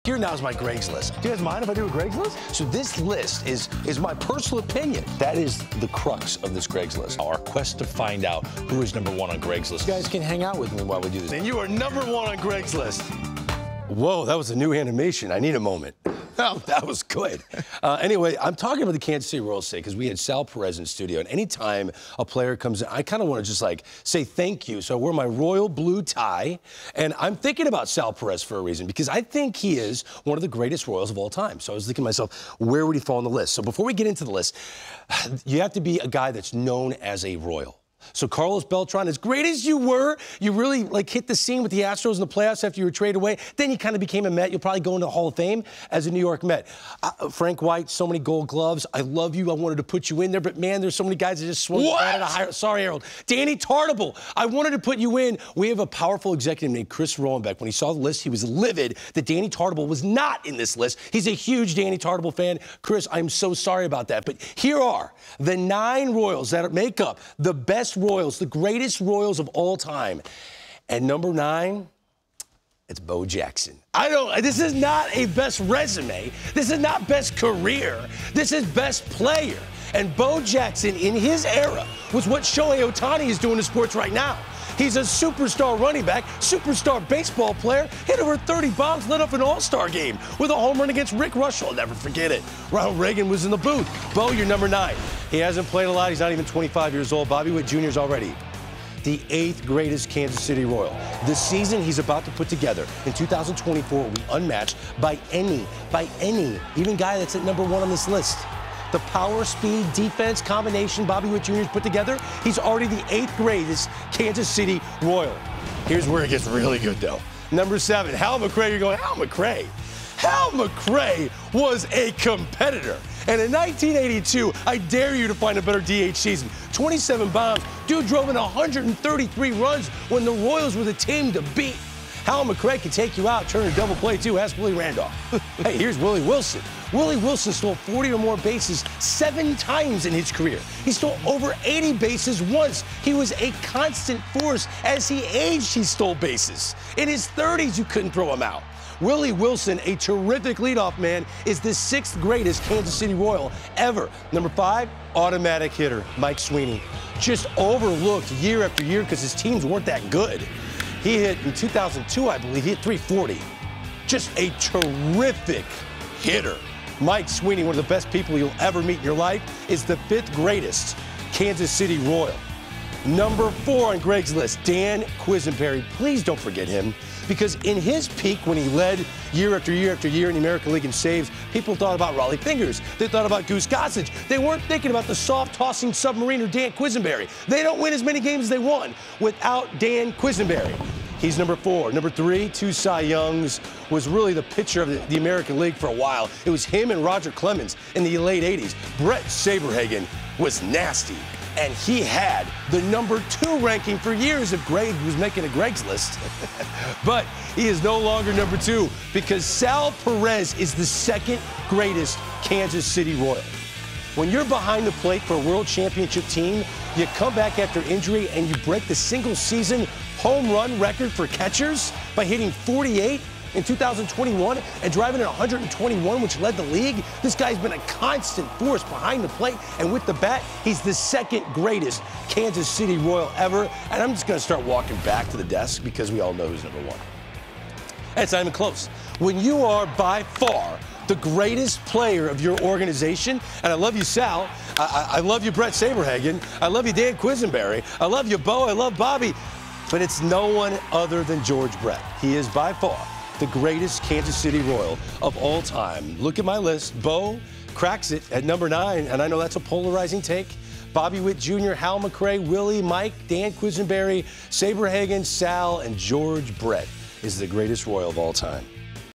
Here now is my Greg's list. Do you guys mind if I do a Greg's list? So this list is my personal opinion. That is the crux of this Greg's list. Our quest to find out who is #1 on Greg's list. You guys can hang out with me while we do this. And you are #1 on Greg's list. Whoa, that was a new animation. I need a moment. Oh, that was good. Anyway, I'm talking about the Kansas City Royals today because we had Sal Perez in studio. And anytime a player comes in, I kind of want to just like say thank you. So I wear my royal blue tie. And I'm thinking about Sal Perez for a reason because I think he is one of the greatest Royals of all time. So I was thinking to myself, where would he fall on the list? So before we get into the list, you have to be a guy that's known as a Royal. So Carlos Beltran, as great as you were, you really hit the scene with the Astros in the playoffs after you were traded away. Then you kind of became a Met. You'll probably go into the Hall of Fame as a New York Met. Frank White, so many Gold Gloves. I love you. I wanted to put you in there, but man, there's so many guys that just swung at a higher. Sorry, Harold. Danny Tartabull. I wanted to put you in. We have a powerful executive named Chris Rohenbeck. When he saw the list, he was livid that Danny Tartabull was not in this list. He's a huge Danny Tartabull fan. Chris, I'm so sorry about that. But here are the 9 Royals that make up the best Royals, the greatest Royals of all time. And #9, it's Bo Jackson. This is not a best resume. This is not best career. This is best player. And Bo Jackson, in his era, was what Shohei Ohtani is doing in sports right now. He's a superstar running back, superstar baseball player, hit over 30 bombs, lit up an all-star game with a home run against Rick Russell. I'll never forget it. Ronald Reagan was in the booth. Bo, you're #9. He hasn't played a lot. He's not even 25 years old. Bobby Witt Jr. is already the 8th greatest Kansas City Royal. This season he's about to put together in 2024 will be unmatched by any, even guy that's at #1 on this list. The power, speed, defense combination Bobby Witt Jr. has put together, he's already the 8th greatest Kansas City Royal. Here's where it gets really good, though. #7, Hal McRae. You're going, Hal McRae? Hal McRae was a competitor. And in 1982, I dare you to find a better DH season. 27 bombs. Dude drove in 133 runs when the Royals were the team to beat. Hal McRae can take you out, turn a double play, too. Ask Willie Randolph. Hey, here's Willie Wilson. Willie Wilson stole 40 or more bases 7 times in his career. He stole over 80 bases once. He was a constant force. As he aged, he stole bases. In his 30s, you couldn't throw him out. Willie Wilson, a terrific leadoff man, is the 6th greatest Kansas City Royal ever. #5, automatic hitter, Mike Sweeney. Just overlooked year after year because his teams weren't that good. He hit, in 2002, I believe, he hit 340. Just a terrific hitter. Mike Sweeney, one of the best people you'll ever meet in your life, is the 5th greatest Kansas City Royal. #4 on Greg's list, Dan Quisenberry. Please don't forget him, because in his peak when he led year after year after year in the American League in saves, people thought about Raleigh Fingers. They thought about Goose Gossage. They weren't thinking about the soft-tossing submariner Dan Quisenberry. They don't win as many games as they won without Dan Quisenberry. He's #4. #3, 2 Cy Youngs, was really the pitcher of the American League for a while. It was him and Roger Clemens in the late 80s. Brett Saberhagen was nasty. And he had the #2 ranking for years if Greg was making a Greg's list. But he is no longer #2 because Sal Perez is the 2nd greatest Kansas City Royal. When you're behind the plate for a world championship team, you come back after injury and you break the single-season home run record for catchers by hitting 48 in 2021 and driving in 121, which led the league. This guy's been a constant force behind the plate, and with the bat, he's the 2nd greatest Kansas City Royal ever. And I'm just going to start walking back to the desk because we all know who's #1. And it's not even close. When you are by far the greatest player of your organization, and I love you, Sal. I love you, Brett Saberhagen. I love you, Dan Quisenberry. I love you, Bo. I love Bobby. But it's no one other than George Brett. He is by far the greatest Kansas City Royal of all time. Look at my list. Bo cracks it at #9, and I know that's a polarizing take. Bobby Witt Jr., Hal McRae, Willie, Mike, Dan Quisenberry, Saberhagen, Sal, and George Brett is the greatest Royal of all time.